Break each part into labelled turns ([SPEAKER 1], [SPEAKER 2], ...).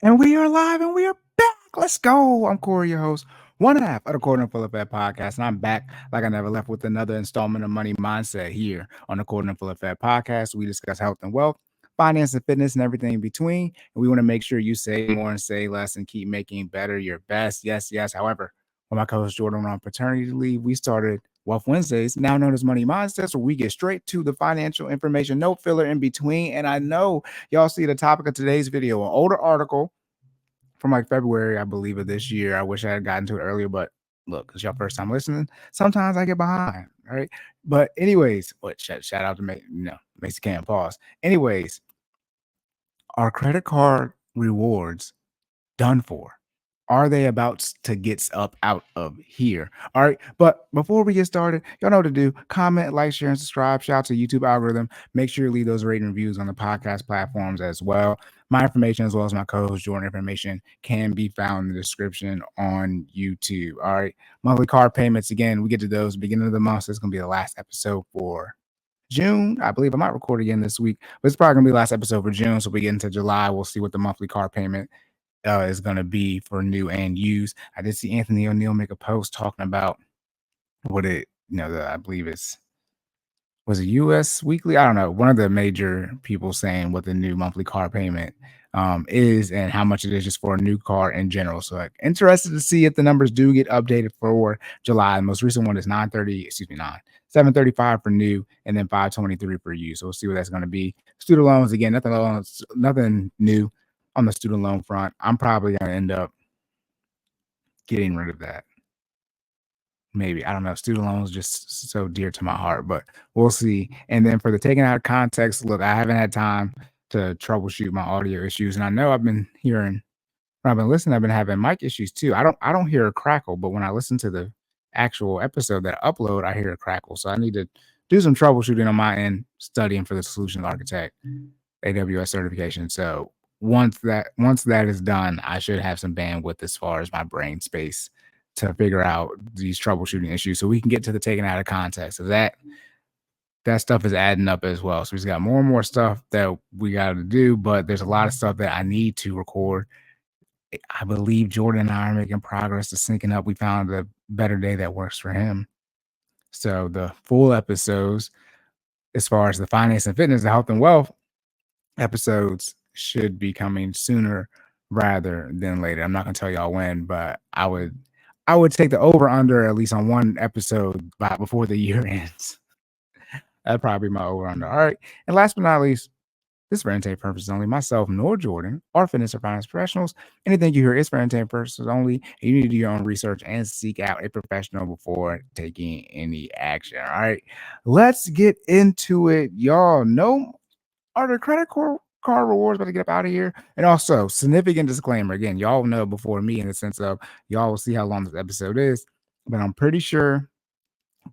[SPEAKER 1] And we are live and we are back. Let's go. I'm Cory, your host, one half of the Quarter and Full Effect podcast. And I'm back like I never left with another installment of Money Mindset here on the Quarter and Full Effect podcast. We discuss health and wealth, finance and fitness, and everything in between. And we want to make sure you say more and say less and keep making better your best. Yes, yes. However, when my co host Jordan went on paternity leave, we started Wealth Wednesdays, now known as Money Mindset, where we get straight to the financial information, no filler in between. And I know y'all see the topic of today's video, an older article from like February, I believe, of this year. I wish I had gotten to it earlier, but look, it's your first time listening. Sometimes I get behind, right? But anyways, what shout out to Mexican pause. Anyways, are credit card rewards done for? Are they about to get up out of here? All right. But before we get started, y'all know what to do. Comment, like, share, and subscribe. Shout out to YouTube algorithm. Make sure you leave those rating reviews on the podcast platforms as well. My information, as well as my co-host Jordan information, can be found in the description on YouTube. All right. Monthly card payments. Again, we get to those beginning of the month. So it's going to be the last episode for June. I believe I might record again this week, but it's probably going to be the last episode for June. So we get into July. We'll see what the monthly card payment is going to be for new and used. I did see Anthony O'Neill make a post talking about what I believe was it US Weekly? I don't know. One of the major people saying what the new monthly car payment is and how much it is just for a new car in general. So like interested to see if the numbers do get updated for July. The most recent one is 735 for new and then 523 for used. So we'll see what that's going to be. Student loans, again, nothing new on the student loan front. I'm probably going to end up getting rid of that. Maybe. I don't know. Student loans just so dear to my heart, but we'll see. And then for the taking out of context, look, I haven't had time to troubleshoot my audio issues. And I know I've been hearing, when I've been listening, I've been having mic issues too. I don't hear a crackle, but when I listen to the actual episode that I upload, I hear a crackle. So I need to do some troubleshooting on my end, studying for the solutions architect AWS certification. So once that is done, I should have some bandwidth as far as my brain space to figure out these troubleshooting issues so we can get to the taking out of context. So that stuff is adding up as well. So we've got more and more stuff that we got to do, but there's a lot of stuff that I need to record. I believe Jordan and I are making progress to syncing up. We found a better day that works for him. So the full episodes, as far as the finance and fitness, the health and wealth episodes, should be coming sooner rather than later. I'm not going to tell y'all when, but I would take the over under at least on one episode before the year ends. That'd probably be my over under. All right. And last but not least, this is for entertainment purposes only. Myself nor Jordan are fitness or finance professionals. Anything you hear is for entertainment purposes only. And you need to do your own research and seek out a professional before taking any action. All right. Let's get into it. Y'all know, are the credit card rewards about to get up out of here? And also, significant disclaimer. Again, y'all know before me in the sense of y'all will see how long this episode is. But I'm pretty sure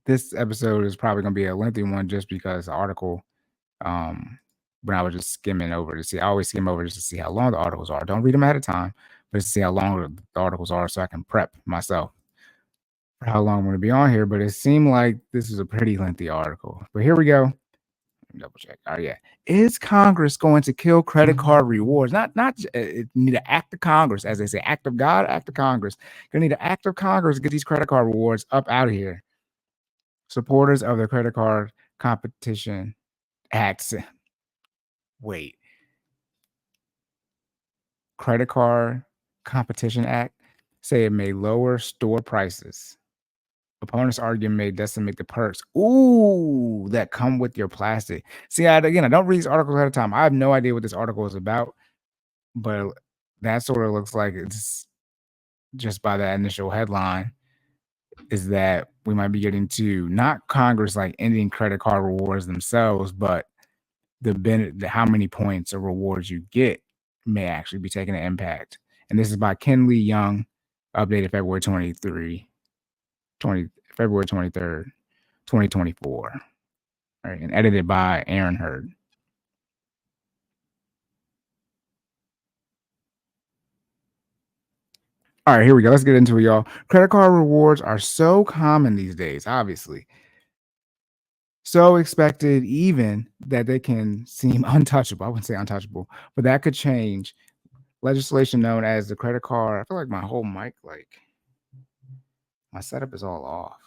[SPEAKER 1] this episode is probably going to be a lengthy one just because the article, when I was just skimming over to see, I always skim over just to see how long the articles are. Don't read them ahead of time, but to see how long the articles are so I can prep myself for how long I'm going to be on here. But it seemed like this is a pretty lengthy article. But here we go. Double check. Oh yeah, is Congress going to kill credit card rewards? Not need an act of Congress, as they say, act of God, act of Congress. Gonna need an act of Congress to get these credit card rewards up out of here. Supporters of the Credit Card Competition Act. Wait, Credit Card Competition Act say it may lower store prices. Opponents argue may decimate the perks. Ooh, that come with your plastic. See, I don't read these articles ahead of time. I have no idea what this article is about, but that sort of looks like it's just by that initial headline is that we might be getting to not Congress like ending credit card rewards themselves, but how many points or rewards you get may actually be taking an impact. And this is by Kenley Young, updated February 23rd, 2024. All right, and edited by Aaron Hurd. All right, here we go. Let's get into it, y'all. Credit card rewards are so common these days, obviously. So expected, even that they can seem untouchable. I wouldn't say untouchable, but that could change Legislation known as the credit card. I feel like my whole mic, like my setup is all off.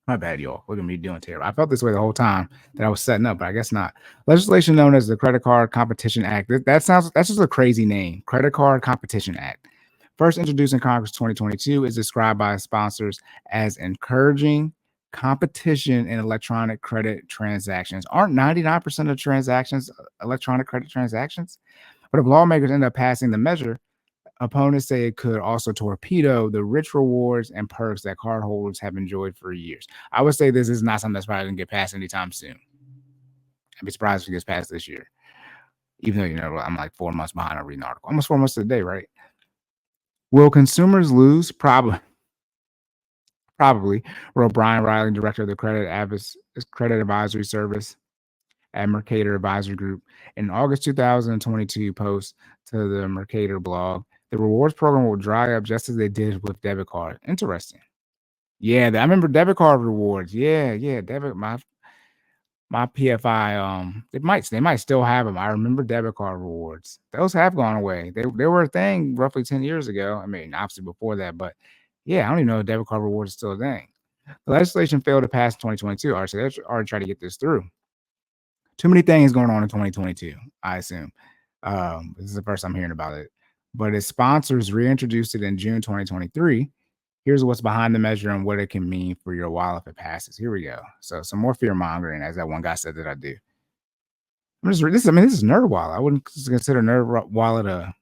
[SPEAKER 1] My bad, y'all. Look at me doing terrible. I felt this way the whole time that I was setting up, but I guess not. Legislation known as the Credit Card Competition Act. That's just a crazy name. Credit Card Competition Act. First introduced in Congress 2022, is described by sponsors as encouraging competition in electronic credit transactions. Aren't 99% of transactions electronic credit transactions? But if lawmakers end up passing the measure, opponents say it could also torpedo the rich rewards and perks that cardholders have enjoyed for years. I would say this is not something that's probably going to get passed anytime soon. I'd be surprised if it gets passed this year. Even though, I'm like 4 months behind on reading the article. Almost 4 months to the day, right? Will consumers lose? Probably. Wrote Brian Riley, director of the Credit Advisory Service at Mercator Advisory Group, in August 2022 post to the Mercator blog. The rewards program will dry up just as they did with debit card. Interesting. Yeah, I remember debit card rewards. Yeah, debit. My PFI. They might still have them. I remember debit card rewards. Those have gone away. They were a thing roughly 10 years ago. I mean, obviously before that, but yeah, I don't even know if debit card rewards is still a thing. The legislation failed to pass in 2022. So they're already trying to get this through. Too many things going on in 2022, I assume. This is the first I'm hearing about it. But its sponsors reintroduced it in June 2023. Here's what's behind the measure and what it can mean for your wallet if it passes. Here we go. So some more fear mongering, as that one guy said that I do. This is NerdWallet. I wouldn't consider NerdWallet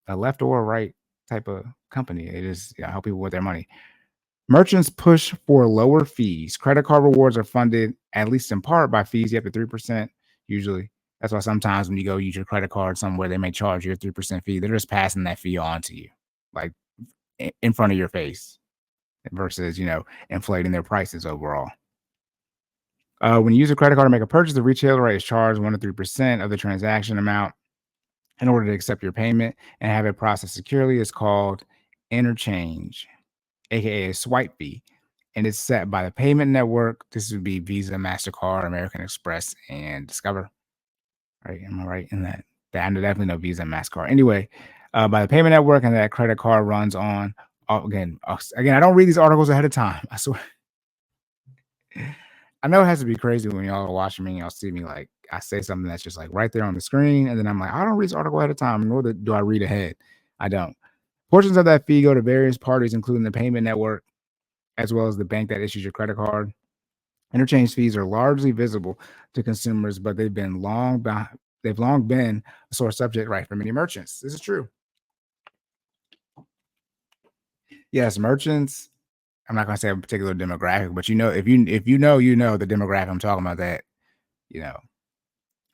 [SPEAKER 1] a left or a right type of company. It is help people with their money. Merchants push for lower fees. Credit card rewards are funded, at least in part, by fees. You have to 3% usually. That's why sometimes when you go use your credit card somewhere, they may charge you a 3% fee. They're just passing that fee on to you, like in front of your face, versus inflating their prices overall. When you use a credit card to make a purchase, the retailer rate is charged 1 to 3% of the transaction amount in order to accept your payment and have it processed securely. It's called interchange, aka a swipe fee, and it's set by the payment network. This would be Visa, MasterCard, American Express, and Discover. Right? Am I right in that? I definitely know Visa and MasterCard. Anyway, by the payment network, and that credit card runs on. Again, I don't read these articles ahead of time. I swear. I know it has to be crazy when y'all are watching me and y'all see me like I say something that's just like right there on the screen, and then I'm like, I don't read this article ahead of time, nor do I read ahead. I don't. Portions of that fee go to various parties, including the payment network, as well as the bank that issues your credit card. Interchange fees are largely visible to consumers, but they've long been a sore subject, right, for many merchants. This is true. Yes, merchants. I'm not going to say a particular demographic, but if you know the demographic I'm talking about, that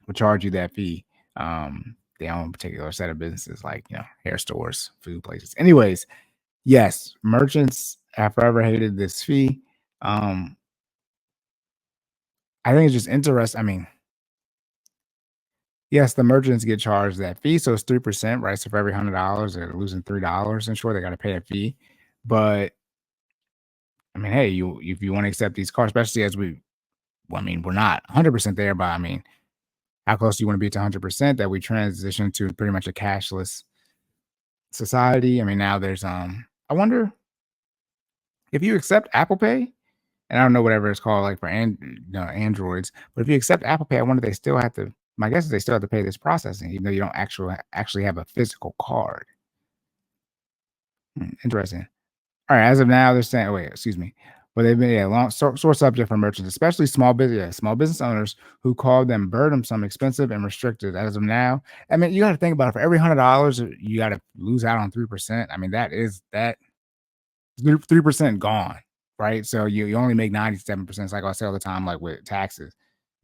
[SPEAKER 1] will charge you that fee. They own a particular set of businesses like hair stores, food places. Anyways, yes, merchants have forever hated this fee. I think it's just interesting. I mean, yes, the merchants get charged that fee, so it's 3%, right? So for every $100, they're losing $3. And sure, they got to pay a fee, but I mean, hey, if you want to accept these cards, especially as we're not 100% there, but I mean, how close do you want to be to 100% that we transition to pretty much a cashless society? I mean, now there's I wonder if you accept Apple Pay, and I don't know whatever it's called like for Androids, but if you accept Apple Pay, I wonder if they still have to. My guess is they still have to pay this processing, even though you don't actually have a physical card. Interesting. All right, as of now, they're saying, excuse me. But they've been long sore subject for merchants, especially small business owners who call them burdensome, expensive, and restricted. As of now, I mean, you got to think about it. For every $100, you got to lose out on 3%. I mean, that 3% gone, right? So you only make 97%. It's like I say all the time, like with taxes.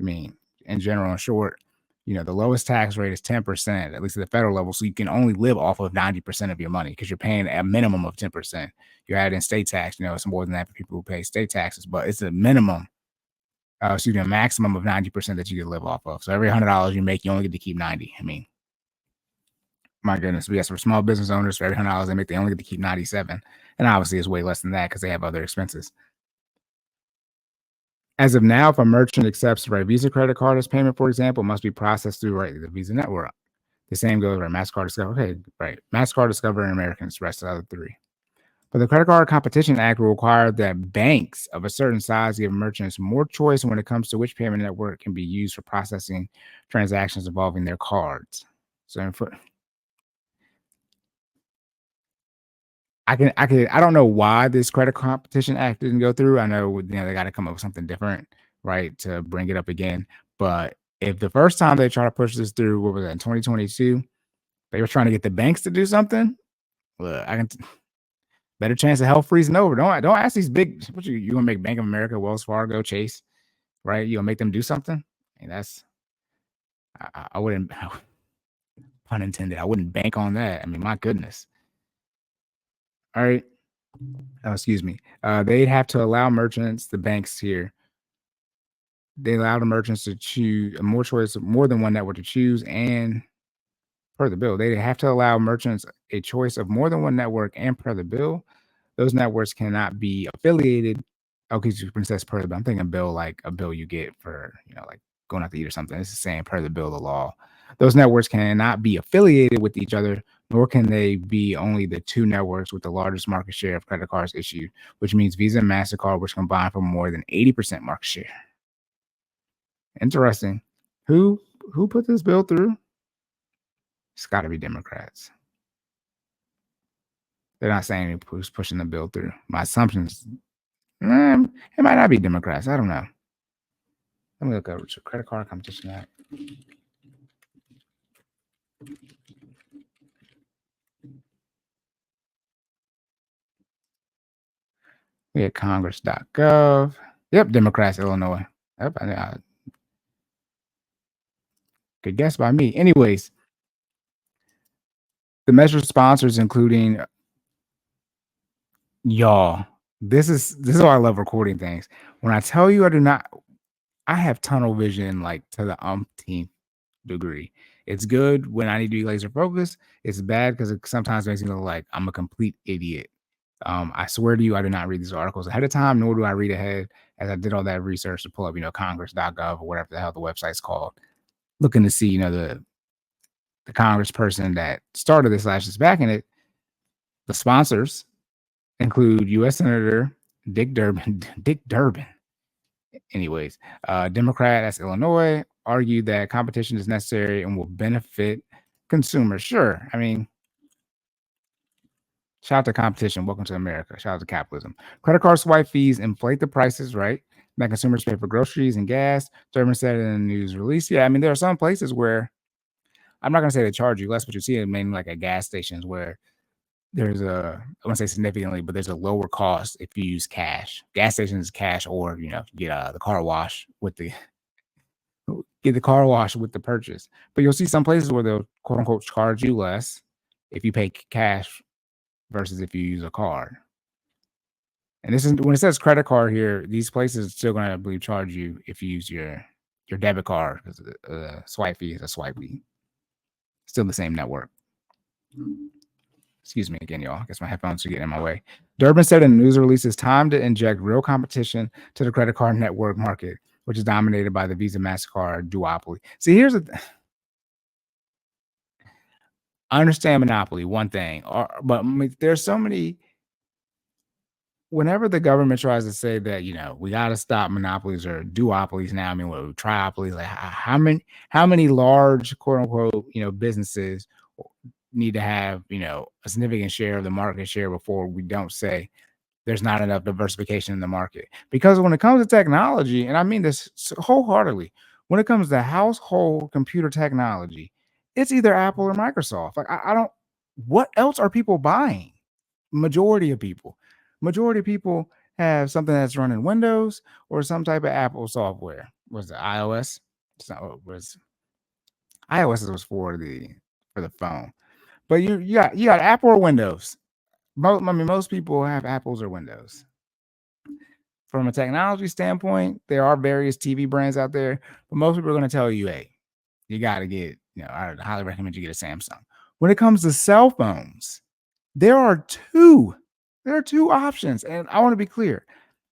[SPEAKER 1] I mean, in general, in short, the lowest tax rate is 10%, at least at the federal level. So you can only live off of 90% of your money because you're paying a minimum of 10%. You're adding state tax, it's more than that for people who pay state taxes, but it's a minimum, a maximum of 90% that you can live off of. So every $100 you make, you only get to keep 90. I mean, my goodness. But yes, for small business owners, for every $100 they make, they only get to keep 97. And obviously it's way less than that because they have other expenses. As of now, if a merchant accepts Visa credit card as payment, for example, must be processed through the Visa network. The same goes for MasterCard, Discover. Okay, right. MasterCard, Discover, and American Express, the other three. But the Credit Card Competition Act will require that banks of a certain size give merchants more choice when it comes to which payment network can be used for processing transactions involving their cards. So I don't know why this Credit Competition Act didn't go through. I know, they got to come up with something different, right, to bring it up again. But if the first time they try to push this through, what was that, in 2022, they were trying to get the banks to do something, well, better chance of hell freezing over. Don't ask these big. What you gonna make Bank of America, Wells Fargo, Chase, right? You gonna make them do something? And that's I wouldn't, pun intended. I wouldn't bank on that. I mean, my goodness. All right. Oh, excuse me. They'd have to allow merchants, the banks here. They allow the merchants to choose more choice, more than one network to choose, and per the bill, they have to allow merchants a choice of more than one network, and per the bill, those networks cannot be affiliated. Okay, so when it says per the bill, I'm thinking bill like a bill you get for, like going out to eat or something. It's the same per the bill of law. Those networks cannot be affiliated with each other, nor can they be only the two networks with the largest market share of credit cards issued, which means Visa and Mastercard, which combine for more than 80% market share. Interesting. Who put this bill through? It's got to be Democrats. They're not saying who's pushing the bill through. My assumptions, it might not be Democrats. I don't know. Let me look over to Credit Card Competition Act. We at Congress.gov. Yep, Democrats, Illinois. Yep, good guess by me. Anyways, the measure sponsors, including y'all. This is why I love recording things. When I tell you I have tunnel vision like to the umpteenth degree. It's good when I need to be laser focused. It's bad because it sometimes makes me look like I'm a complete idiot. I swear to you, I do not read these articles ahead of time, nor do I read ahead as I did all that research to pull up, Congress.gov or whatever the hell the website's called, looking to see, the congressperson that started this lashes back in it. The sponsors include U.S. Senator Dick Durbin. Dick Durbin. Anyways, Democrat, that's Illinois, argued that competition is necessary and will benefit consumers. Sure. I mean, shout out to competition. Welcome to America. Shout out to capitalism. Credit card swipe fees inflate the prices, right? That consumers pay for groceries and gas. Durbin said in a news release. Yeah, I mean, there are some places where I'm not going to say they charge you less, but you see it mainly like at gas stations where there's I won't say significantly, but there's a lower cost if you use cash. Gas stations is cash, or get the car wash with the purchase. But you'll see some places where they'll quote unquote charge you less if you pay cash versus if you use a card. And this is when it says credit card here, these places are still going to, I believe, charge you if you use your debit card, because the swipe fee is a swipe fee. Still the same network. Excuse me again, y'all. I guess my headphones are getting in my way. Durbin said in a news release, it's time to inject real competition to the credit card network market, which is dominated by the Visa Mastercard duopoly. See, here's I understand monopoly, one thing, but there's so many. Whenever the government tries to say that, we got to stop monopolies or duopolies now, I mean, what, triopolies, like how many large quote unquote, businesses need to have, a significant share of the market share before we don't say there's not enough diversification in the market? Because when it comes to technology, and I mean this wholeheartedly, when it comes to household computer technology, it's either Apple or Microsoft. Like I don't, what else are people buying? Majority of people have something that's running Windows or some type of Apple software. Was it iOS? Was iOS was for the phone, but you got Apple or Windows. Most people have Apples or Windows. From a technology standpoint, there are various TV brands out there, but most people are going to tell you, hey, you got to get, I highly recommend you get a Samsung. When it comes to cell phones, there are two options. And I want to be clear.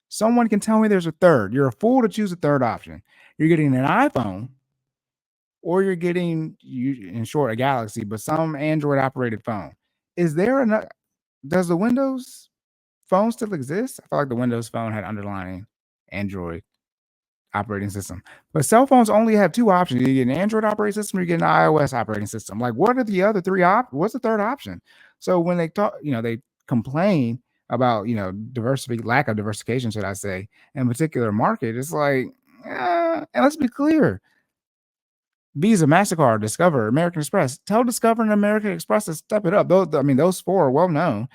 [SPEAKER 1] Someone can tell me there's a third. You're a fool to choose a third option. You're getting an iPhone or you're getting, in short, a Galaxy, but some Android operated phone. Is there enough? Does the Windows phone still exist? I feel like the Windows phone had underlying Android operating system. But cell phones only have two options. You get an Android operating system or you get an iOS operating system. Like, what are the other three what's the third option? So when they talk, they complain about, lack of diversification, should I say, in particular market, it's like, and let's be clear. Visa, MasterCard, Discover, American Express. Tell Discover and American Express to step it up. Those four are well known.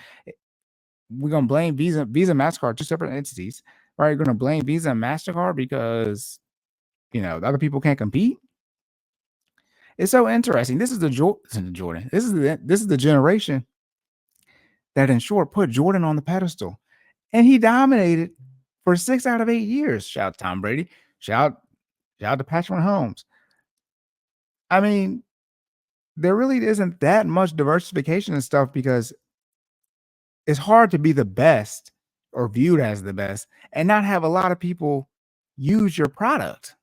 [SPEAKER 1] We're gonna blame Visa, MasterCard, two separate entities, right? You're gonna blame Visa and MasterCard because the other people can't compete. It's so interesting. This is the Jordan. This is the generation that, in short, put Jordan on the pedestal, and he dominated for 6 out of 8 years. Shout out to Tom Brady. Shout out to Patrick Mahomes. I mean, there really isn't that much diversification and stuff because it's hard to be the best or viewed as the best and not have a lot of people use your product.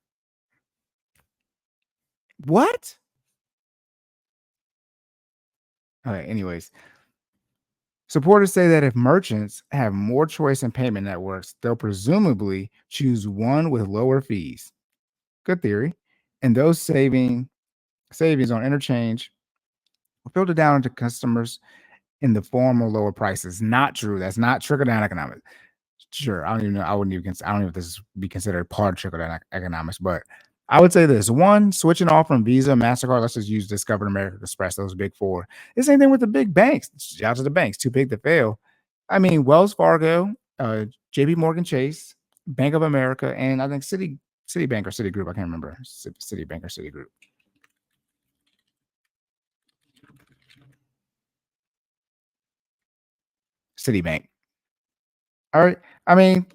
[SPEAKER 1] What? Okay, anyways. Supporters say that if merchants have more choice in payment networks, they'll presumably choose one with lower fees. Good theory. And those savings on interchange will filter down into customers in the form of lower prices. Not true. That's not trickle down economics. Sure, I don't even know. I don't know if this would be considered part of trickle down economics, but I would say this: one, switching off from Visa, MasterCard. Let's just use Discover and American Express. Those big four. The same thing with the big banks. Shout out to the banks, too big to fail. I mean, Wells Fargo, J.P. Morgan Chase, Bank of America, and I think Citibank or Citigroup. I can't remember. Citibank or Citigroup. Citibank. All right. I mean,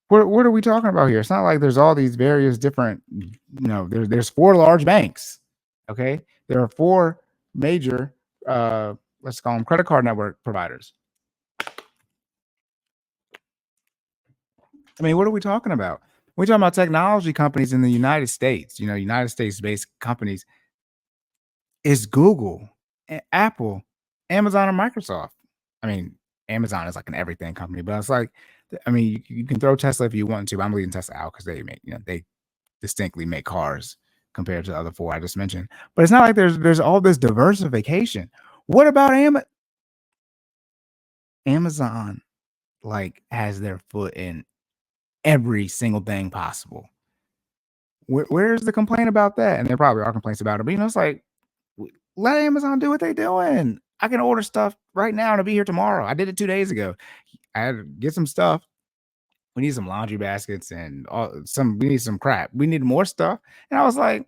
[SPEAKER 1] what are we talking about here? It's not like there's all these various different, there's four large banks. Okay. There are four major, let's call them credit card network providers. I mean, what are we talking about? We're talking about technology companies in the United States, United States based companies. Is Google, Apple, Amazon, or Microsoft. I mean, Amazon is like an everything company, but it's like, I mean, you can throw Tesla if you want to. But I'm leaving Tesla out because they distinctly make cars compared to the other four I just mentioned. But it's not like there's all this diversification. What about Amazon? Like, has their foot in every single thing possible. Where's the complaint about that? And there probably are complaints about it, but it's like, let Amazon do what they're doing. I can order stuff right now to be here tomorrow. I did it 2 days ago. I had to get some stuff. We need some laundry baskets and we need some crap. We need more stuff. And I was like,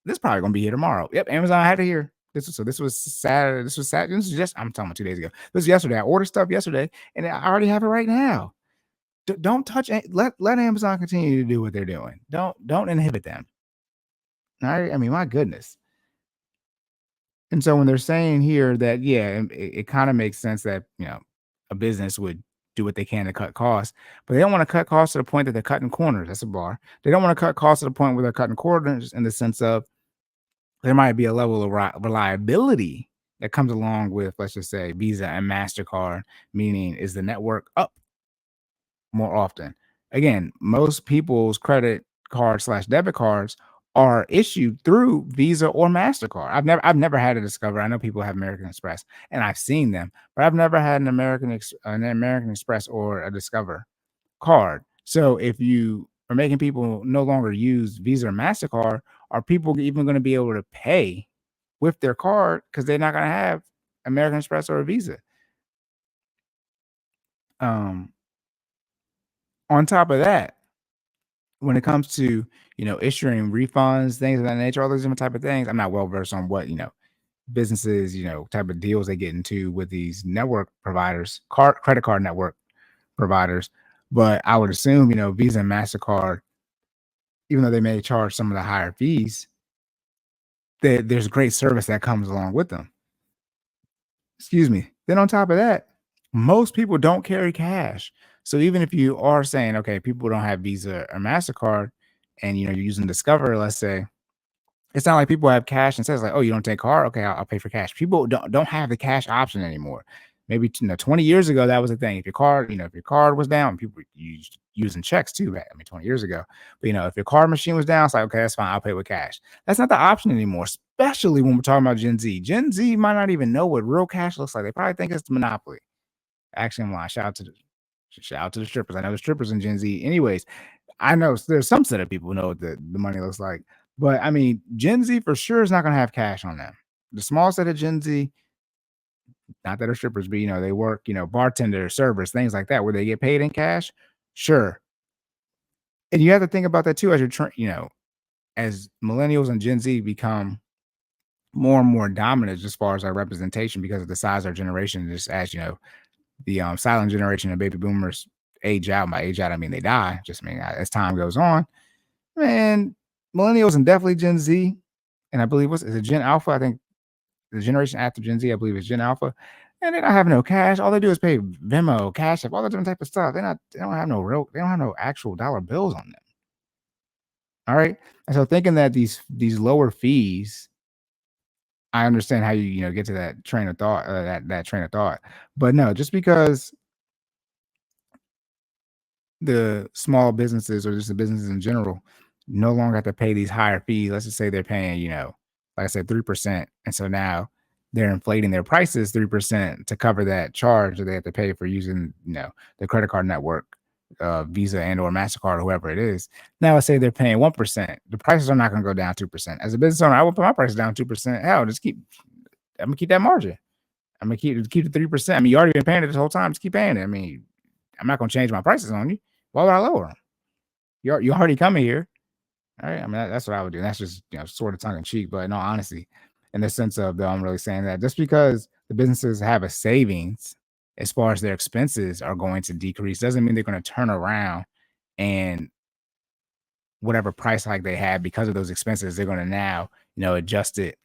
[SPEAKER 1] this is probably gonna be here tomorrow. Yep, Amazon had it here. This was Saturday. This was Saturday. This was just, I'm talking about 2 days ago. This was yesterday. I ordered stuff yesterday and I already have it right now. Don't touch it. Let Amazon continue to do what they're doing. Don't inhibit them. All right. I mean, my goodness. And so when they're saying here that, yeah, it kind of makes sense that, a business would do what they can to cut costs, but they don't want to cut costs to the point that they're cutting corners. That's a bar. They don't want to cut costs to the point where they're cutting corners in the sense of there might be a level of reliability that comes along with, let's just say, Visa and MasterCard, meaning is the network up more often? Again, most people's credit card / debit cards are issued through Visa or MasterCard. I've never had a Discover. I know people have American Express, and I've seen them, but I've never had an American Express or a Discover card. So if you are making people no longer use Visa or MasterCard, are people even going to be able to pay with their card because they're not going to have American Express or a Visa? On top of that, when it comes to, issuing refunds, things of that nature, all those different type of things, I'm not well versed on what, businesses, type of deals they get into with these network providers, credit card network providers. But I would assume, Visa and MasterCard, even though they may charge some of the higher fees, there's great service that comes along with them. Excuse me. Then on top of that, most people don't carry cash. So even if you are saying, okay, people don't have Visa or MasterCard and you're using Discover, let's say, It's not like people have cash and says like, "Oh, you don't take card? Okay, I'll pay for cash." People don't have the cash option anymore. Maybe 20 years ago that was a thing. If your card, if your card was down, people used using checks too. I mean, 20 years ago. But if your card machine was down, it's like, okay, that's fine. I'll pay with cash. That's not the option anymore, especially when we're talking about Gen Z. Gen Z might not even know what real cash looks like. They probably think it's the Monopoly. Actually, I'm lying. Shout out to the strippers. I know the strippers in Gen Z. Anyways, I know there's some set of people who know what the money looks like. But I mean, Gen Z for sure is not gonna have cash on them. The small set of Gen Z, not that are strippers, but they work, bartenders, servers, things like that, where they get paid in cash. Sure. And you have to think about that too as as millennials and Gen Z become more and more dominant as far as our representation because of the size of our generation, just as the silent generation of baby boomers age out. By age out, I mean they die. Just I mean as time goes on, man, millennials and definitely Gen Z, and I believe is it Gen Alpha? I think the generation after Gen Z, I believe, is Gen Alpha, and they don't have no cash. All they do is pay Venmo, Cash App, all that different type of stuff. They don't have they don't have no actual dollar bills on them. All right, and so thinking that these lower fees, I understand how you get to that train of thought, that train of thought, but no, just because the small businesses or just the businesses in general no longer have to pay these higher fees. Let's just say they're paying, like I said, 3%. And so now they're inflating their prices 3% to cover that charge that they have to pay for using, the credit card network, Visa and or MasterCard, or whoever it is. Now let's say they're paying 1%. The prices are not going to go down 2%. As a business owner, I will put my prices down 2%. Hell, I'm gonna keep that margin. I'm gonna keep the 3%. I mean, you already been paying it this whole time. Just keep paying it. I mean, I'm not gonna change my prices on you. Why would I lower them? You're already coming here. All right. I mean, that's what I would do. That's just, sort of tongue in cheek, but in all honesty, in the sense of, though, I'm really saying that just because the businesses have a savings as far as their expenses are going to decrease doesn't mean they're going to turn around and whatever price hike they had because of those expenses, they're going to now, adjust it,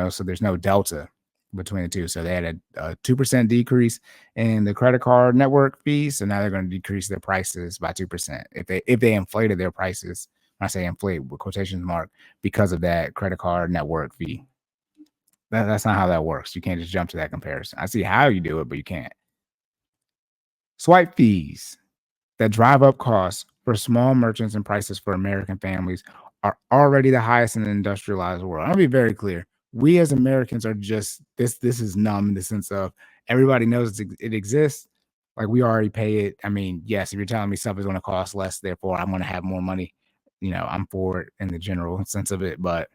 [SPEAKER 1] so there's no delta between the two. So they had a 2% decrease in the credit card network fees. So now they're going to decrease their prices by 2%. If they inflated their prices, when I say inflate with quotations mark, because of that credit card network fee. That's not how that works. You can't just jump to that comparison. I see how you do it, but you can't. Swipe fees that drive up costs for small merchants and prices for American families are already the highest in the industrialized world. I'll be very clear. We as Americans are just this is numb in the sense of everybody knows it exists. Like we already pay it. I mean, yes, if you're telling me stuff is going to cost less, therefore I'm going to have more money, I'm for it in the general sense of it. But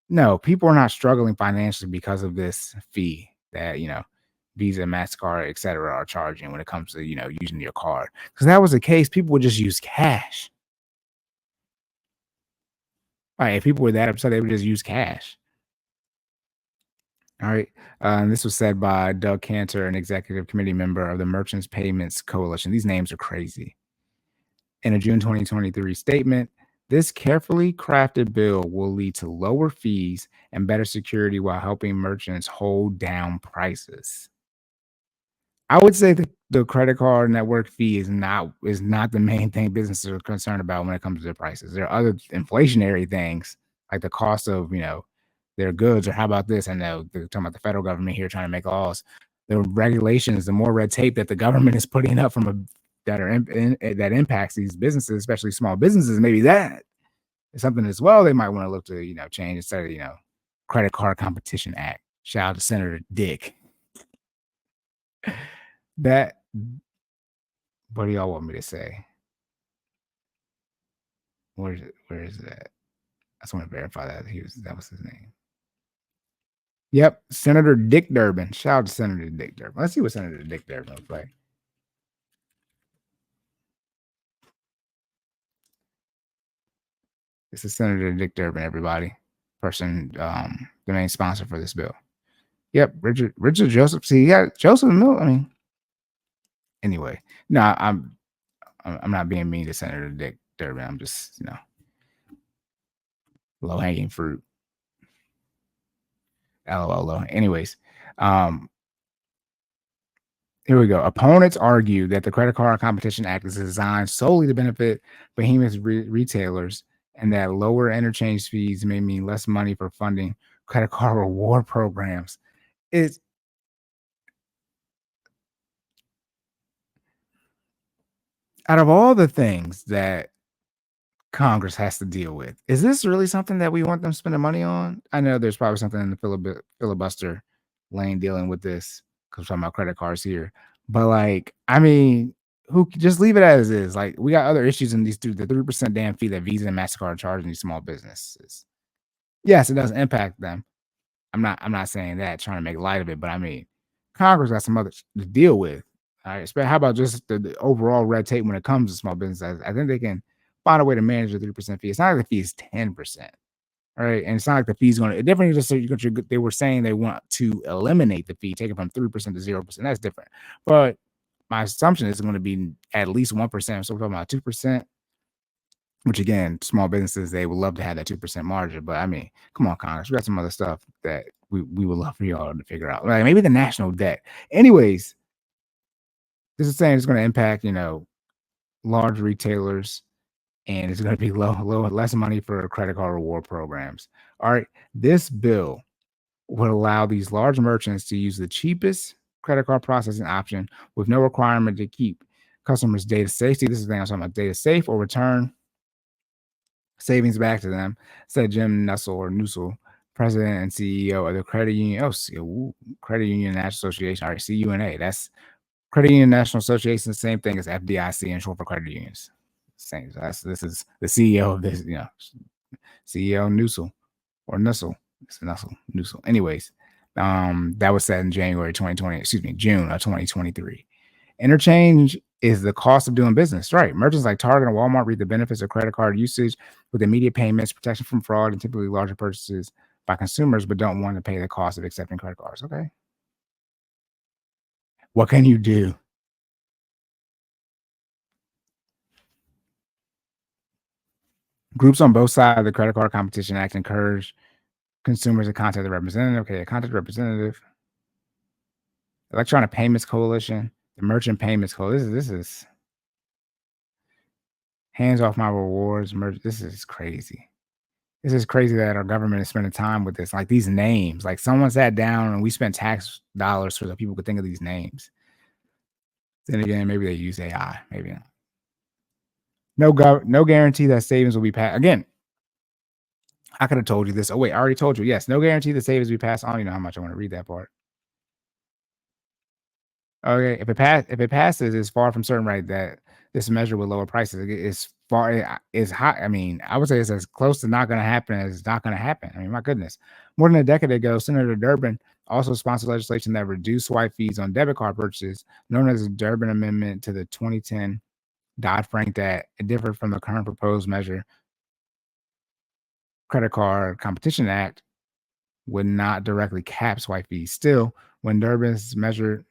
[SPEAKER 1] no, people are not struggling financially because of this fee that, Visa, MasterCard, et cetera, are charging when it comes to, using your card. Because that was the case, people would just use cash. Right? If people were that upset, they would just use cash. All right. And this was said by Doug Cantor, an executive committee member of the Merchants Payments Coalition. These names are crazy. In a June 2023 statement, this carefully crafted bill will lead to lower fees and better security while helping merchants hold down prices. I would say that the credit card network fee is not the main thing businesses are concerned about when it comes to their prices. There are other inflationary things like the cost of, their goods, or how about this? I know they're talking about the federal government here trying to make laws. The regulations, the more red tape that the government is putting up that impacts these businesses, especially small businesses. Maybe that is something as well they might want to look to, change instead of, Credit Card Competition Act. Shout out to Senator Dick. That What do y'all want me to say? Where is it? Where is that? I just want to verify that was his name. Yep, Senator Dick Durbin. Shout out to Senator Dick Durbin. Let's see what Senator Dick Durbin looks like. This is Senator Dick Durbin, everybody. The main sponsor for this bill. Yep, Richard Joseph. See, yeah, Joseph Mill. I mean, anyway, no, I'm not being mean to Senator Dick Durbin. I'm just, low hanging fruit. LOL. Low. Anyways, here we go. Opponents argue that the Credit Card Competition Act is designed solely to benefit behemoth retailers and that lower interchange fees may mean less money for funding credit card reward programs. It's out of all the things that Congress has to deal with, is this really something that we want them spending money on? I know there's probably something in the filibuster lane dealing with this because we're talking about credit cards here. But like, I mean, who just leave it as is. Like, we got other issues in these the 3% damn fee that Visa and Mastercard are charging these small businesses. Yes, it does impact them. I'm not saying that, trying to make light of it, but I mean, Congress got some other to deal with. All right. How about just the overall red tape when it comes to small business? I think they can find a way to manage the 3% fee. It's not like the fee is 10%. All right. And it's not like the fee's going to different. Just so they were saying they want to eliminate the fee, take it from 3% to 0%. That's different. But my assumption is going to be at least 1%. So we're talking about 2%. Which again, small businesses, they would love to have that 2% margin. But I mean, come on, Congress. We got some other stuff that we would love for y'all to figure out. Like maybe the national debt. Anyways, this is saying it's going to impact, large retailers, and it's going to be less money for credit card reward programs. All right. This bill would allow these large merchants to use the cheapest credit card processing option with no requirement to keep customers' data safe. See, this is the thing I'm talking about, data safe or return savings back to them, said Jim Nussel, president and CEO of the Credit Union. Credit Union National Association. All right, CUNA. That's Credit Union National Association. The same thing as FDIC and short for credit unions. Same. This is the CEO of this. CEO Nussel or Nussel. It's Nussel. Anyways, that was said in January 2020. Excuse me, June of 2023. Interchange is the cost of doing business, right? Merchants like Target and Walmart reap the benefits of credit card usage with immediate payments, protection from fraud, and typically larger purchases by consumers, but don't want to pay the cost of accepting credit cards. Okay. What can you do? Groups on both sides of the Credit Card Competition Act encourage consumers to contact the representative. Okay, contact the representative. Electronic Payments Coalition, the Merchant Payments Coalition. This is hands off my rewards. This is crazy. This is crazy that our government is spending time with this. Like these names, like someone sat down and we spent tax dollars so that people could think of these names. Then again, maybe they use AI. Maybe not. No guarantee that savings will be passed. Again, I could have told you this. Oh wait, I already told you. Yes, no guarantee that savings will be passed on. You know how much I want to read that part. Okay, if it passes, it's far from certain, right, that this measure will lower prices. It's it's hot. I mean, I would say it's as close to not going to happen as it's not going to happen. I mean, my goodness. More than a decade ago, Senator Durbin also sponsored legislation that reduced swipe fees on debit card purchases, known as the Durbin Amendment to the 2010 Dodd-Frank Act. It differed from the current proposed measure. Credit Card Competition Act would not directly cap swipe fees. Still, when Durbin's measure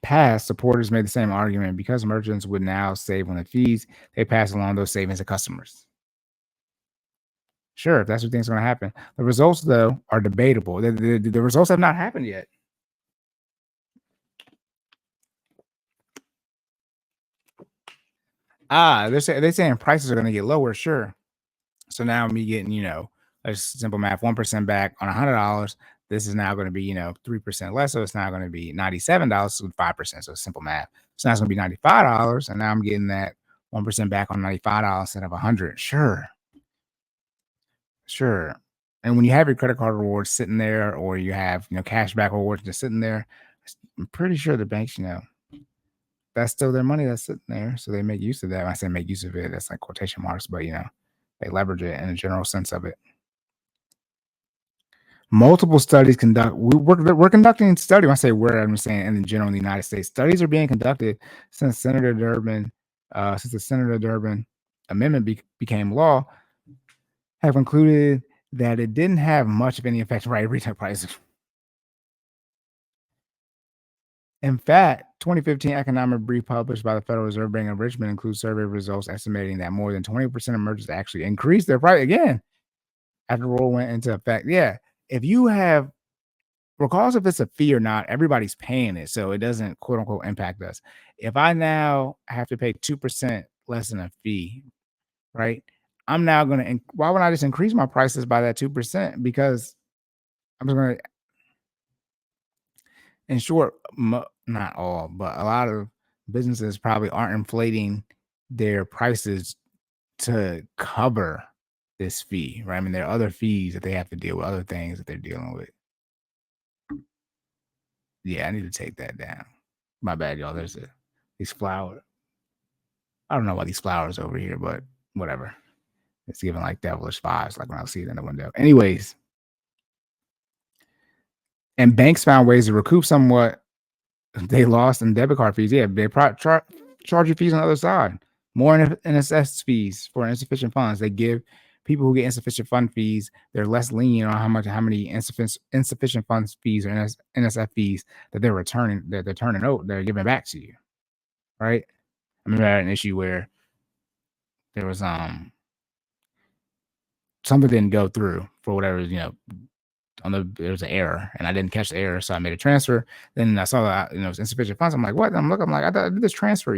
[SPEAKER 1] passed, supporters made the same argument because merchants would now save on the fees. They pass along those savings to customers. Sure, if that's what you think is going to happen. The results, though, are debatable. The results have not happened yet. They're saying prices are going to get lower. Sure. So now me getting, a simple math, 1% back on $100. This is now going to be, 3% less. So it's now going to be $97 with 5%. So simple math. So now it's going to be $95. And now I'm getting that 1% back on $95 instead of $100. Sure. And when you have your credit card rewards sitting there, or you have, cash back rewards just sitting there, I'm pretty sure the banks, that's still their money that's sitting there. So they make use of that. When I say make use of it, that's like quotation marks, but they leverage it in a general sense of it. Multiple studies we're conducting study. When I say we're, I'm saying in general in the United States, studies are being conducted since the Senator Durbin Amendment became law, have concluded that it didn't have much of any effect on retail prices. In fact, 2015 economic brief published by the Federal Reserve Bank of Richmond includes survey results estimating that more than 20% of merchants actually increased their price again after the rule went into effect. Yeah, if you have, regardless if it's a fee or not, everybody's paying it, so it doesn't quote unquote impact us. If I now have to pay 2% less than a fee, right? I'm now going to, why would I just increase my prices by that 2%? Because I'm just going to, in short, not all, but a lot of businesses probably aren't inflating their prices to cover this fee, right? I mean, there are other fees that they have to deal with, other things that they're dealing with. Yeah, I need to take that down. My bad, y'all. There's these flowers. I don't know why these flowers over here, but whatever. It's giving like devilish vibes, like when I see it in the window. Anyways, and banks found ways to recoup somewhat they lost in debit card fees. Yeah, they charge you fees on the other side. More NSS fees for insufficient funds. They give people who get insufficient fund fees, they're less lenient on how many insufficient funds fees or NSF fees that they're returning, that they're turning out, they're giving back to you. Right? I remember I had an issue where there was something didn't go through for whatever, there was an error and I didn't catch the error. So I made a transfer. Then I saw that, it was insufficient funds. I'm like, what? I'm like, I thought I did this transfer.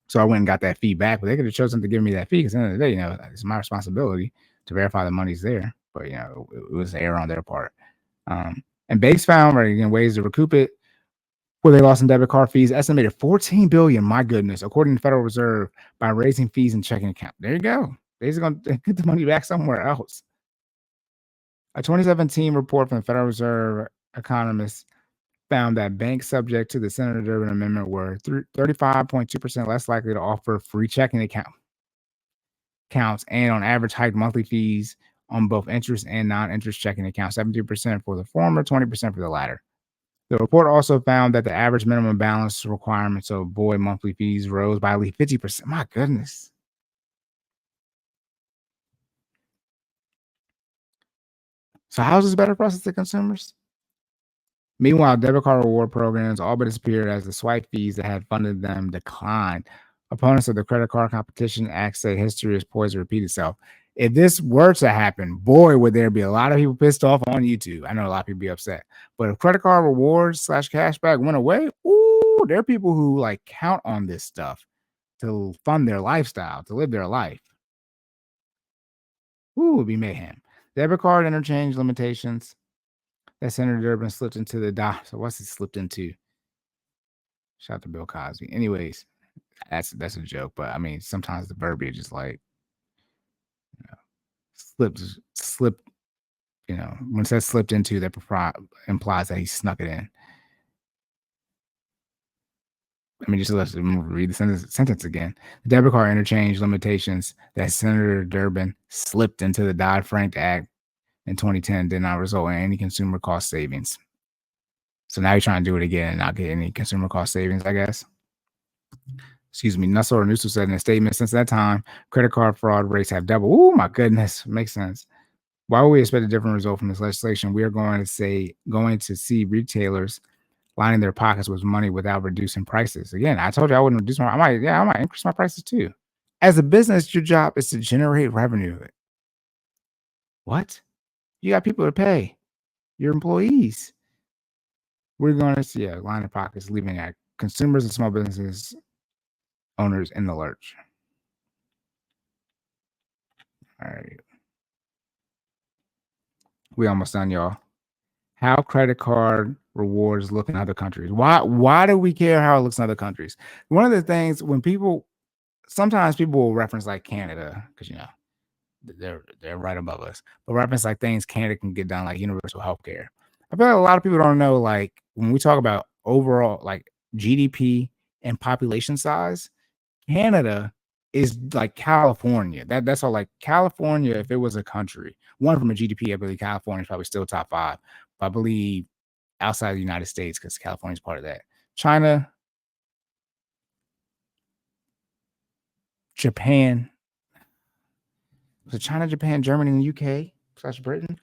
[SPEAKER 1] So I went and got that fee back, but they could have chosen to give me that fee because at the end of the day, it's my responsibility to verify the money's there. But, it was an error on their part. And banks found ways to recoup it where they lost in debit card fees, estimated $14 billion, my goodness, according to the Federal Reserve, by raising fees in checking account. There you go. They're just going to get the money back somewhere else. A 2017 report from the Federal Reserve economists found that banks subject to the Senator Durbin Amendment were 35.2% less likely to offer free checking accounts and on average hiked monthly fees on both interest and non-interest checking accounts, 17% for the former, 20% for the latter. The report also found that the average minimum balance requirements of void monthly fees rose by at least 50%. My goodness. So how is this better for us as the consumers? Meanwhile, debit card reward programs all but disappeared as the swipe fees that had funded them declined. Opponents of the Credit Card Competition Act say history is poised to repeat itself. If this were to happen, boy, would there be a lot of people pissed off on YouTube. I know a lot of people be upset. But if credit card rewards / cashback went away, ooh, there are people who like count on this stuff to fund their lifestyle, to live their life. Ooh, it would be mayhem. Debit card interchange limitations that Senator Durbin slipped into the dot. So what's he slipped into? Shout out to Bill Cosby. Anyways, that's a joke, but I mean sometimes the verbiage is like slip. When it says slipped into, that implies that he snuck it in. I mean, just let's read the sentence again. The debit card interchange limitations that Senator Durbin slipped into the Dodd-Frank Act in 2010 did not result in any consumer cost savings. So now you're trying to do it again and not get any consumer cost savings, I guess. Excuse me. Nussel or Newsel said in a statement, since that time, credit card fraud rates have doubled. Oh, my goodness. Makes sense. Why would we expect a different result from this legislation? We are going to see retailers lining their pockets with money without reducing prices. Again, I told you I wouldn't reduce I might increase my prices too. As a business, your job is to generate revenue. What? You got people to pay. Your employees. We're going to see line their pockets, leaving our consumers and small businesses owners in the lurch. All right. We almost done, y'all. How credit card rewards look in other countries. Why do we care how it looks in other countries? One of the things when sometimes people will reference like Canada, because they're right above us, but reference like things Canada can get done, like universal healthcare. I feel like a lot of people don't know, like when we talk about overall like GDP and population size, Canada is like California. That's all. Like California, if it was a country, one from a GDP, I believe California is probably still top 5. But I believe outside of the United States, because California is part of that. China, Japan. So China, Japan, Germany, and the UK / Britain.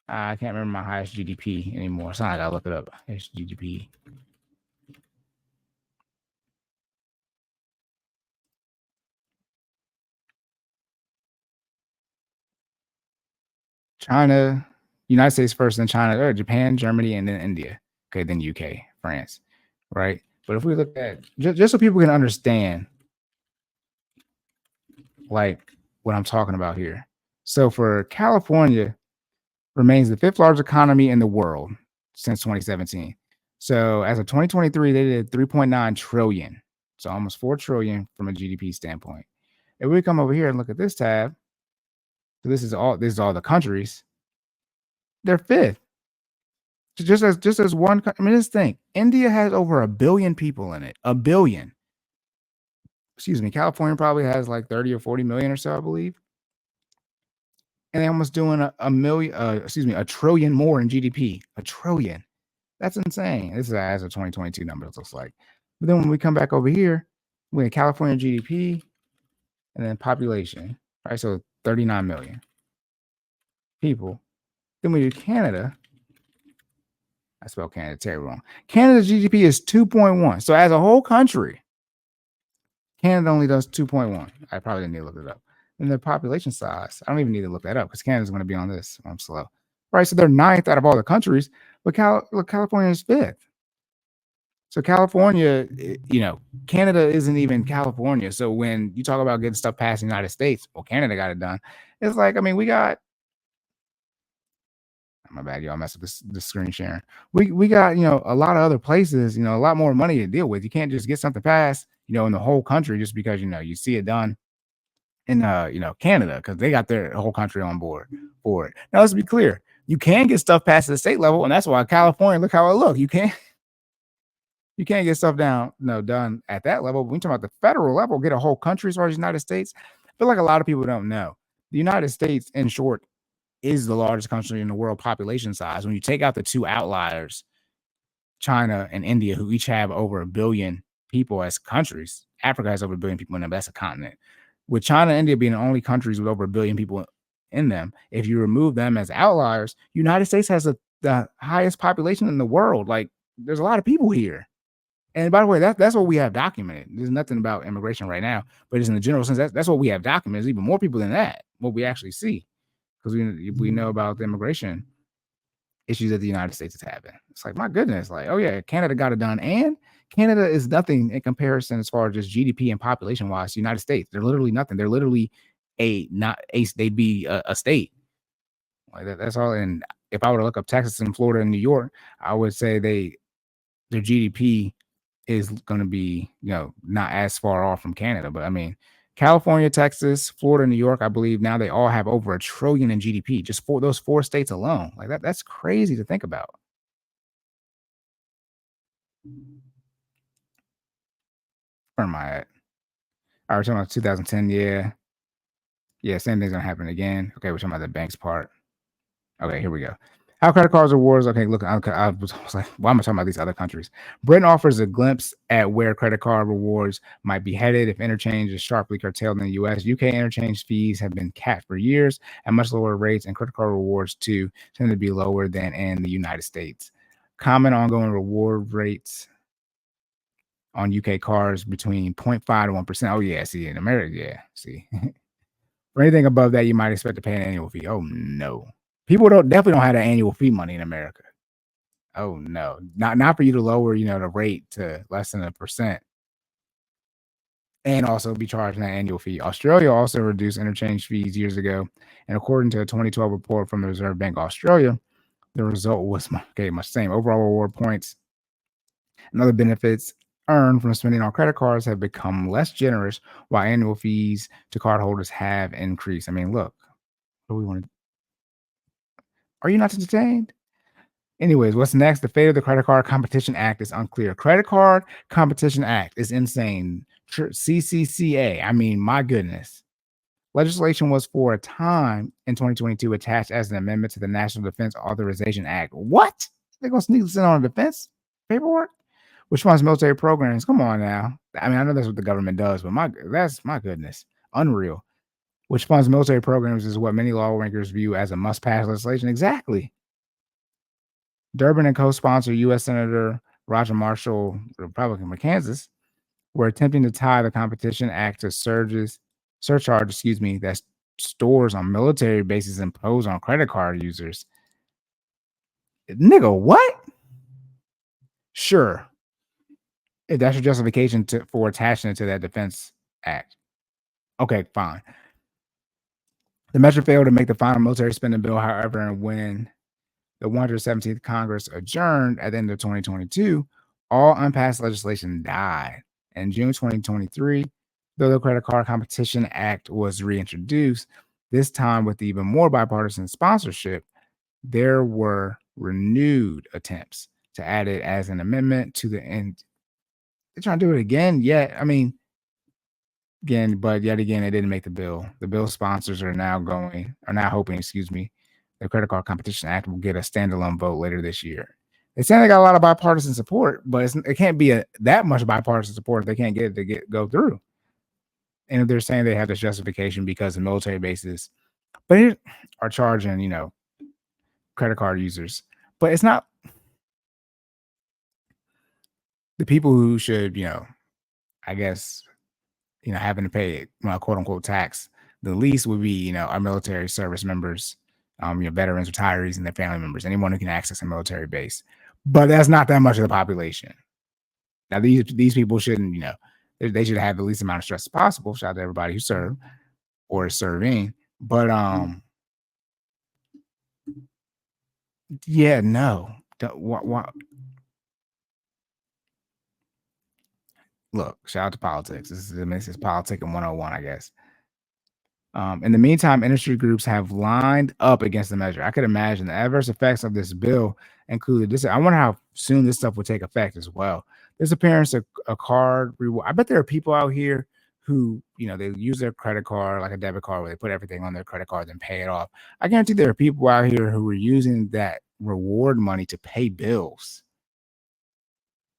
[SPEAKER 1] I can't remember my highest GDP anymore. So I gotta look it up. Highest GDP. China, United States first, then China, or Japan, Germany, and then India. Okay, then UK, France, right? But if we look at just so people can understand like what I'm talking about here. So for California, remains the fifth largest economy in the world since 2017. So as of 2023, they did 3.9 trillion. So almost 4 trillion from a GDP standpoint. If we come over here and look at this tab, so this is all the countries, they're fifth. So just as one, I mean, just think, India has over 1 billion people in it. 1 billion. Excuse me. California probably has like 30 or 40 million or so, I believe. And they're almost doing a million, a trillion more in GDP. A trillion. That's insane. This is as of 2022 numbers, looks like. But then when we come back over here, we have California GDP and then population, right? So 39 million people. Then we do Canada. I spelled Canada terribly wrong. Canada's GDP is 2.1. So as a whole country, Canada only does 2.1. I probably didn't need to look it up. And the population size, I don't even need to look that up because Canada's going to be on this. I'm slow. Right. So they're ninth out of all the countries, but California is fifth. So California, Canada isn't even California. So when you talk about getting stuff passed in the United States, well, Canada got it done. It's like, I mean, we got, my bad, y'all mess with this screen sharing. We got, a lot of other places, a lot more money to deal with. You can't just get something passed, in the whole country just because, you see it done in, Canada, because they got their whole country on board for it. Now, let's be clear. You can get stuff passed at the state level, and that's why California, look how it look. You can't get stuff done at that level. But when you talk about the federal level, get a whole country as far as the United States. I feel like a lot of people don't know. The United States, in short, is the largest country in the world population size. When you take out the two outliers, China and India, who each have over 1 billion people as countries. Africa has over 1 billion people in them. That's a continent. With China and India being the only countries with over 1 billion people in them, if you remove them as outliers, United States has the highest population in the world. Like, there's a lot of people here. And by the way, that's what we have documented. There's nothing about immigration right now, but it's in the general sense. That's what we have documented. There's even more people than that, what we actually see, because we know about the immigration issues that the United States is having. It's like, my goodness, like, oh yeah, Canada got it done. And Canada is nothing in comparison as far as just GDP and population wise. The United States, they're literally nothing. They're literally they'd be a state. Like that's all. And if I were to look up Texas and Florida and New York, I would say their GDP is going to be, not as far off from Canada. But I mean, California, Texas, Florida, New York, I believe now they all have over 1 trillion in GDP, just for those 4 states alone. Like that's crazy to think about. Where am I at? All right, we're talking about 2010. Yeah, same thing's gonna happen again. Okay, we're talking about the banks part. Okay, here we go. How credit cards rewards. Okay, look, I was like, why am I talking about these other countries? Britain offers a glimpse at where credit card rewards might be headed if interchange is sharply curtailed in the U.S. UK interchange fees have been capped for years at much lower rates, and credit card rewards too tend to be lower than in the United States. Common ongoing reward rates on UK cards between 0.5 to 1%. Oh yeah, see, in America, yeah, see. For anything above that, you might expect to pay an annual fee. Oh no. People definitely don't have the annual fee money in America. Oh no, not for you to lower, the rate to less than 1%, and also be charged an annual fee. Australia also reduced interchange fees years ago, and according to a 2012 report from the Reserve Bank of Australia, the result was much the same. Overall reward points and other benefits earned from spending on credit cards have become less generous, while annual fees to cardholders have increased. I mean, look, what do we want to? Are you not entertained? Anyways, what's next? The fate of the Credit Card Competition Act is unclear. Credit Card Competition Act is insane. CCCA. I mean, my goodness. Legislation was for a time in 2022 attached as an amendment to the National Defense Authorization Act. What? They're going to sneak this in on defense paperwork? Which funds military programs? Come on now. I mean, I know that's what the government does, but that's my goodness. Unreal. Which funds military programs is what many lawmakers view as a must-pass legislation. Exactly. Durbin and co-sponsor U.S. Senator Roger Marshall, Republican from Kansas, were attempting to tie the Competition Act to surcharge, that stores on military bases impose on credit card users. Nigga, what? Sure. If that's your justification for attaching it to that Defense Act. Okay, fine. The measure failed to make the final military spending bill, however, and when the 117th Congress adjourned at the end of 2022, all unpassed legislation died. In June 2023, though the Credit Card Competition Act was reintroduced, this time with even more bipartisan sponsorship, there were renewed attempts to add it as an amendment to the end. They're trying to do it again. Yet, I mean, again, but yet again, it didn't make the bill. The bill sponsors are now hoping, excuse me, the Credit Card Competition Act will get a standalone vote later this year. They say they got a lot of bipartisan support, but it can't be that much bipartisan support if they can't get it to go through. And if they're saying they have this justification because the military bases, but it are charging, credit card users. But it's not the people who should, I guess, having to pay, quote unquote tax. The least would be, our military service members, veterans, retirees, and their family members, anyone who can access a military base. But that's not that much of the population. Now, these people shouldn't, they should have the least amount of stress possible. Shout out to everybody who served or is serving. But yeah, no. Look, shout out to politics. This is politics in 101, I guess. In the meantime, industry groups have lined up against the measure. I could imagine the adverse effects of this bill included this. I wonder how soon this stuff will take effect as well. Disappearance of a card reward. I bet there are people out here who, they use their credit card like a debit card where they put everything on their credit card and pay it off. I guarantee there are people out here who are using that reward money to pay bills.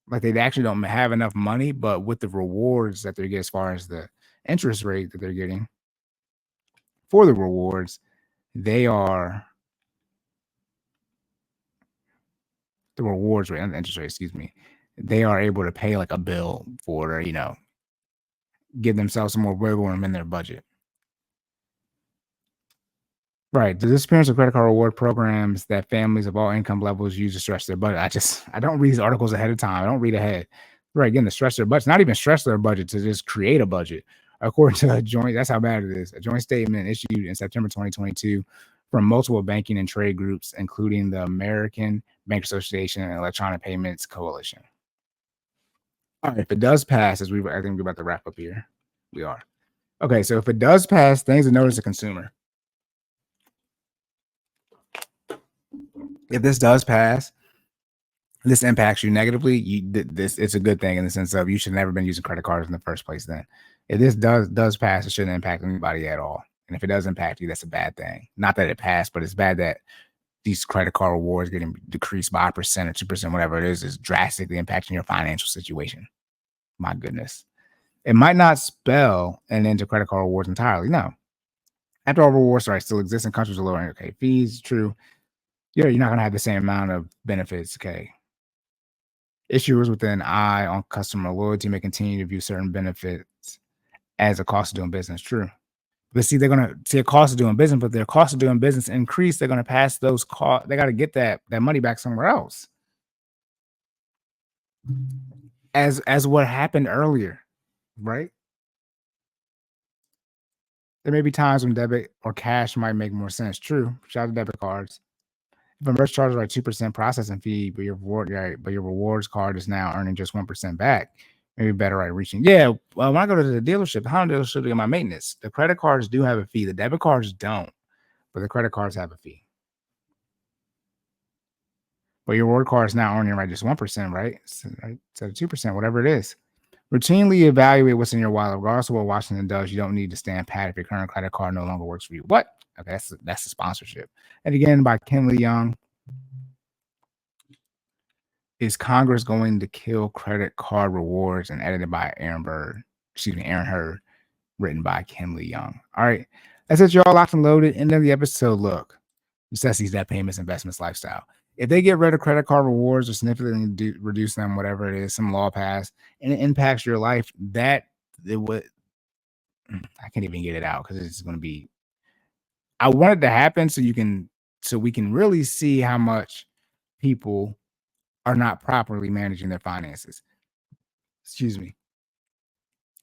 [SPEAKER 1] Like they actually don't have enough money, but with the rewards that they get as far as the interest rate that they're getting for the rewards, they are the rewards rate and the interest rate, excuse me. They are able to pay like a bill for, give themselves some more wiggle room in their budget. Right. The disappearance of credit card reward programs that families of all income levels use to stretch their budget. I don't read these articles ahead of time. I don't read ahead. Right. Again, to stretch their budget, not even stretch their budget, to just create a budget. According to a joint, that's how bad it is. A joint statement issued in September 2022 from multiple banking and trade groups, including the American Bank Association and Electronic Payments Coalition. All right. If it does pass, I think we're about to wrap up here. We are. Okay. So if it does pass, things to notice a consumer. If this does pass, this impacts you negatively. It's a good thing in the sense of you should have never been using credit cards in the first place. Then, if this does pass, it shouldn't impact anybody at all. And if it does impact you, that's a bad thing. Not that it passed, but it's bad that these credit card rewards getting decreased by 1% or 2%, whatever it is drastically impacting your financial situation. My goodness, it might not spell an end to credit card rewards entirely. No, after all, rewards rights still exist in countries with lower fees. True. You're not going to have the same amount of benefits. Okay. Issuers with an eye on customer loyalty may continue to view certain benefits as a cost of doing business. True. But see, they're going to see a cost of doing business, but their cost of doing business increase. They're going to pass those costs. They got to get that money back somewhere else. As what happened earlier, right? There may be times when debit or cash might make more sense. True. Shout out to debit cards. If a merchant charges like 2% processing fee, but your rewards card is now earning just 1% back, maybe better right reaching. Yeah, well, when I go to the dealership, the Honda dealership to get my maintenance, the credit cards do have a fee. The debit cards don't, but the credit cards have a fee. But your reward card is now earning right just 1%, right? So 2%, whatever it is. Routinely evaluate what's in your wallet, regardless of what Washington does. You don't need to stand pat if your current credit card no longer works for you. What? Okay, that's the sponsorship. And again, by Kenley Young. Is Congress going to kill credit card rewards? And edited by Aaron Hurd, written by Kenley Young. All right. That's it, y'all. Locked and loaded. End of the episode. Look, necessities, debt payments, investments, lifestyle. If they get rid of credit card rewards or significantly reduce them, whatever it is, some law passed, and it impacts your life, I can't even get it out because it's going to be. I want it to happen so we can really see how much people are not properly managing their finances. Excuse me.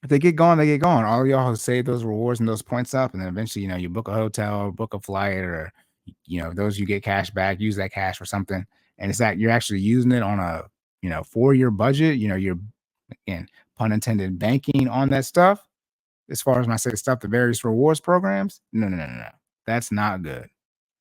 [SPEAKER 1] if they get going, they get going. All of y'all who save those rewards and those points up, and then eventually, you book a hotel, book a flight, or those you get cash back, use that cash for something, and it's that you're actually using it on a 4-year budget. You're, again, pun intended, banking on that stuff. As far as when I say stuff, the various rewards programs, no. That's not good.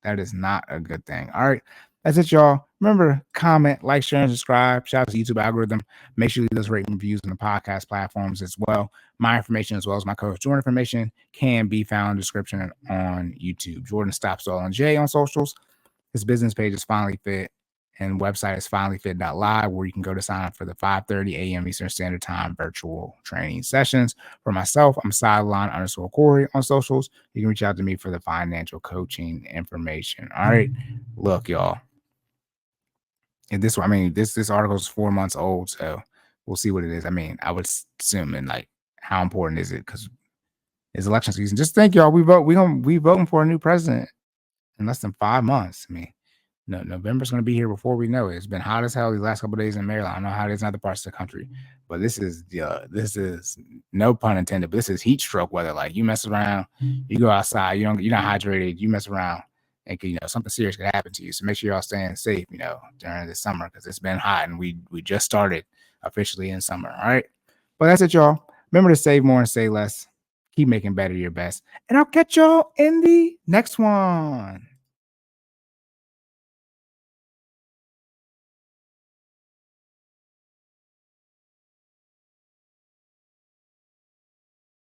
[SPEAKER 1] That is not a good thing. All right. That's it, y'all. Remember, comment, like, share, and subscribe. Shout out to the YouTube algorithm. Make sure you leave those rating reviews on the podcast platforms as well. My information, as well as my coach Jordan information, can be found in the description on YouTube. Jordan Stops All on J on socials. His business page is Finally Fit, and website is finallyfit.live, where you can go to sign up for the 5:30 a.m. Eastern Standard Time virtual training sessions. For myself, I'm sideline_Cory on socials. You can reach out to me for the financial coaching information. All right. Look, y'all. And this article is 4 months old, so we'll see what it is. I would assume, and like, how important is it? Because it's election season. Just think, y'all, we voting for a new president in less than 5 months. No, November's going to be here before we know it. It's been hot as hell these last couple of days in Maryland. I don't know how it is in other parts of the country, but this is no pun intended, but this is heat stroke weather. Like, you mess around, you go outside, you're not hydrated, you mess around, and something serious could happen to you. So make sure y'all staying safe, during this summer, because it's been hot and we just started officially in summer. All right, but that's it, y'all. Remember to save more and say less. Keep making better your best, and I'll catch y'all in the next one.